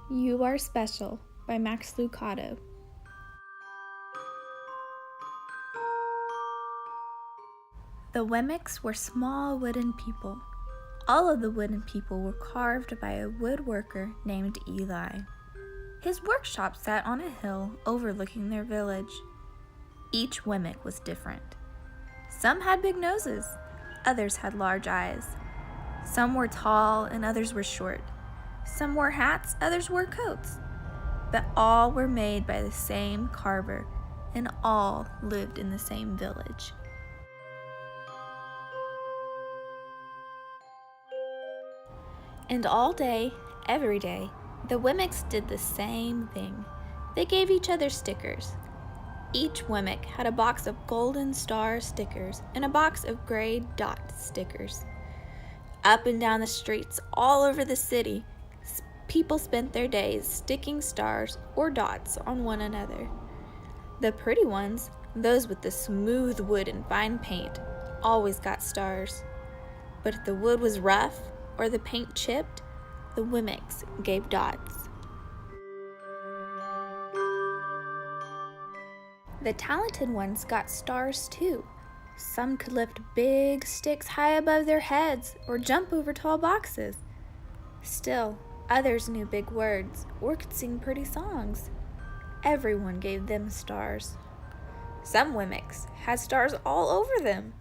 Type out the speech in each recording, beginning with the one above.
You Are Special by Max Lucado. The Wemmicks were small wooden people. All of the wooden people were carved by a woodworker named Eli. His workshop sat on a hill overlooking their village. Each Wemmick was different. Some had big noses, others had large eyes. Some were tall and others were short. Some wore hats, others wore coats. But all were made by the same carver, and all lived in the same village. And all day, every day, the Wemmicks did the same thing. They gave each other stickers. Each Wemmick had a box of golden star stickers and a box of gray dot stickers. Up and down the streets all over the city, people spent their days sticking stars or dots on one another. The pretty ones, those with the smooth wood and fine paint, always got stars. But if the wood was rough or the paint chipped, the Wemmicks gave dots. The talented ones got stars too. Some could lift big sticks high above their heads or jump over tall boxes. Still, others knew big words or could sing pretty songs. Everyone gave them stars. Some Wemmicks had stars all over them.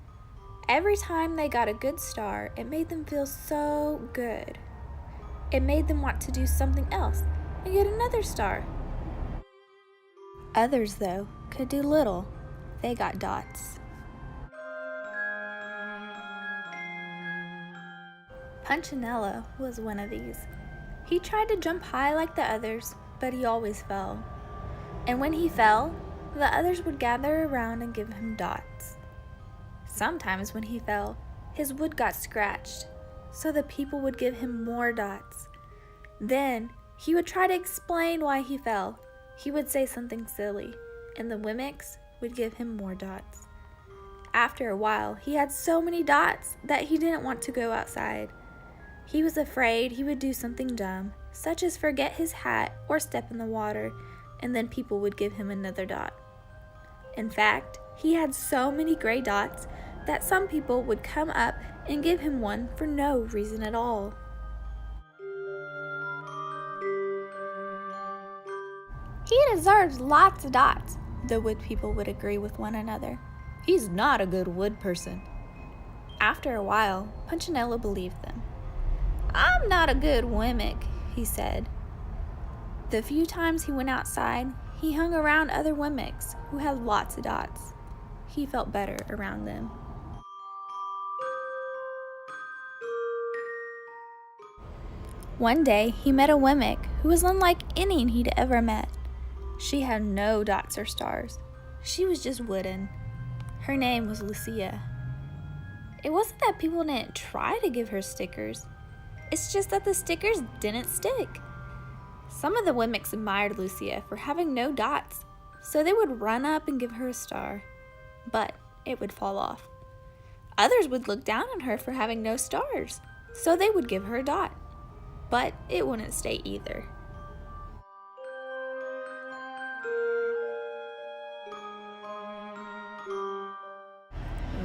Every time they got a good star, it made them feel so good. It made them want to do something else and get another star. Others, though, could do little. They got dots. Punchinello was one of these. He tried to jump high like the others, but he always fell. And when he fell, the others would gather around and give him dots. Sometimes when he fell, his wood got scratched, so the people would give him more dots. Then he would try to explain why he fell. He would say something silly, and the Wemmicks would give him more dots. After a while, he had so many dots that he didn't want to go outside. He was afraid he would do something dumb, such as forget his hat or step in the water, and then people would give him another dot. In fact, he had so many gray dots that some people would come up and give him one for no reason at all. He deserves lots of dots, the wood people would agree with one another. He's not a good wood person. After a while, Punchinello believed them. I'm not a good Wemmick, he said. The few times he went outside, he hung around other Wemmicks who had lots of dots. He felt better around them. One day, he met a Wemmick who was unlike any he'd ever met. She had no dots or stars. She was just wooden. Her name was Lucia. It wasn't that people didn't try to give her stickers. It's just that the stickers didn't stick. Some of the Wemmicks admired Lucia for having no dots, so they would run up and give her a star, but it would fall off. Others would look down on her for having no stars, so they would give her a dot, but it wouldn't stay either.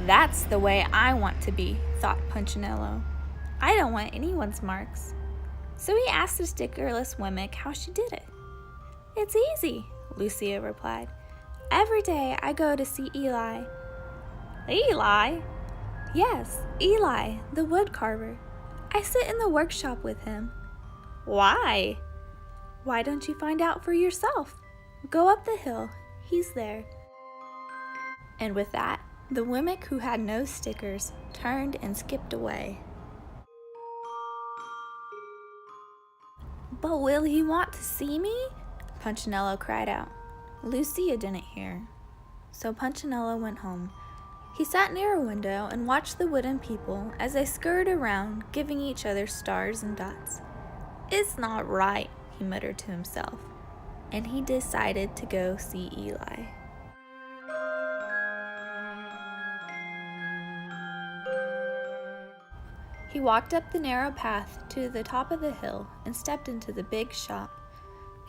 That's the way I want to be, thought Punchinello. I don't want anyone's marks. So he asked the stickerless Wemmick how she did it. It's easy, Lucia replied. Every day I go to see Eli. Eli? Yes, Eli, the wood carver. I sit in the workshop with him. Why? Why don't you find out for yourself? Go up the hill. He's there. And with that, the Wemmick who had no stickers turned and skipped away. But will he want to see me? Punchinello cried out. Lucia didn't hear. So Punchinello went home. He sat near a window and watched the wooden people as they scurried around, giving each other stars and dots. It's not right, he muttered to himself, and he decided to go see Eli. He walked up the narrow path to the top of the hill and stepped into the big shop.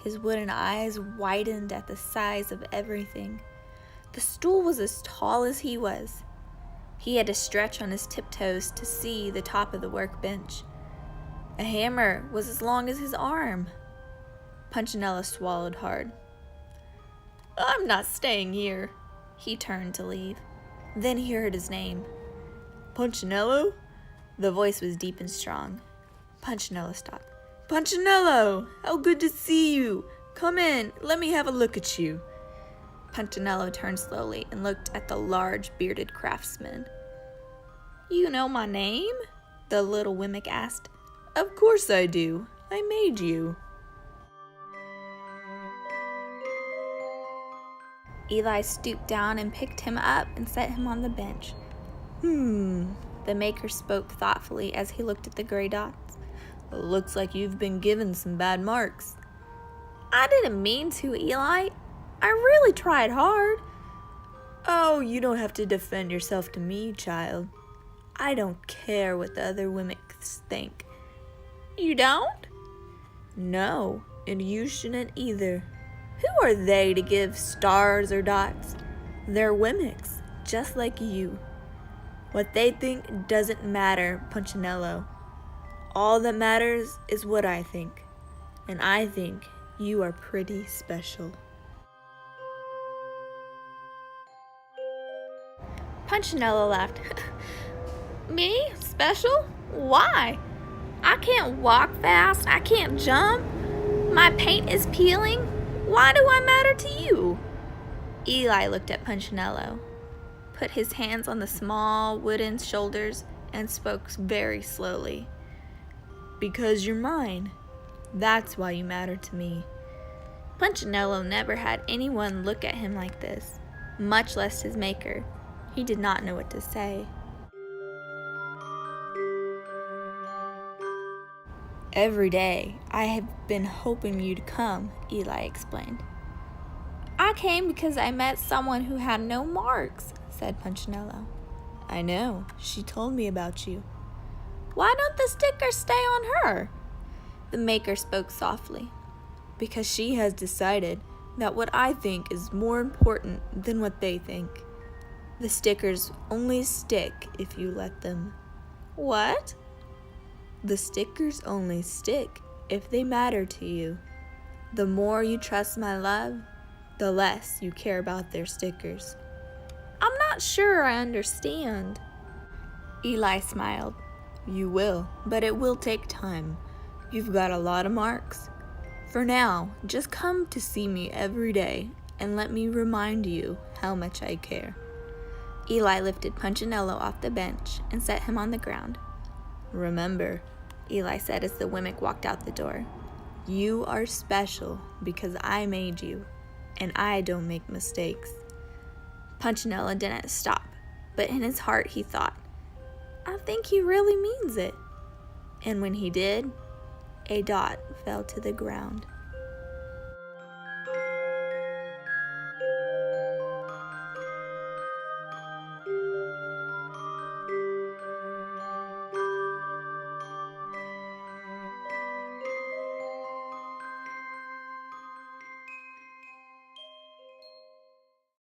His wooden eyes widened at the size of everything. The stool was as tall as he was. He had to stretch on his tiptoes to see the top of the workbench. A hammer was as long as his arm. Punchinello swallowed hard. "I'm not staying here." He turned to leave. Then he heard his name. "Punchinello?" The voice was deep and strong. Punchinello stopped. "Punchinello! How good to see you! Come in, let me have a look at you." Punchinello turned slowly and looked at the large, bearded craftsman. "You know my name?" the little Wemmick asked. "Of course I do. I made you." Eli stooped down and picked him up and set him on the bench. The maker spoke thoughtfully as he looked at the gray dots. "Looks like you've been given some bad marks." "I didn't mean to, Eli. I really tried hard." "Oh, you don't have to defend yourself to me, child. I don't care what the other Wemmicks think." "You don't?" "No, and you shouldn't either. Who are they to give stars or dots? They're Wemmicks, just like you. What they think doesn't matter, Punchinello. All that matters is what I think, and I think you are pretty special." Punchinello laughed. "Me? Special? Why? I can't walk fast. I can't jump. My paint is peeling. Why do I matter to you?" Eli looked at Punchinello, put his hands on the small wooden shoulders, and spoke very slowly. "Because you're mine. That's why you matter to me." Punchinello never had anyone look at him like this, much less his maker. He did not know what to say. "Every day I have been hoping you'd come," Eli explained. "I came because I met someone who had no marks," said Punchinello. "I know. She told me about you." "Why don't the stickers stay on her?" The maker spoke softly. "Because she has decided that what I think is more important than what they think. The stickers only stick if you let them." "What?" "The stickers only stick if they matter to you. The more you trust my love, the less you care about their stickers." "I'm not sure I understand." Eli smiled. "You will, but it will take time. You've got a lot of marks. For now, just come to see me every day and let me remind you how much I care." Eli lifted Punchinello off the bench and set him on the ground. "Remember," Eli said as the Wemmick walked out the door, "you are special because I made you, and I don't make mistakes." Punchinello didn't stop, but in his heart he thought, "I think he really means it." And when he did, a dot fell to the ground.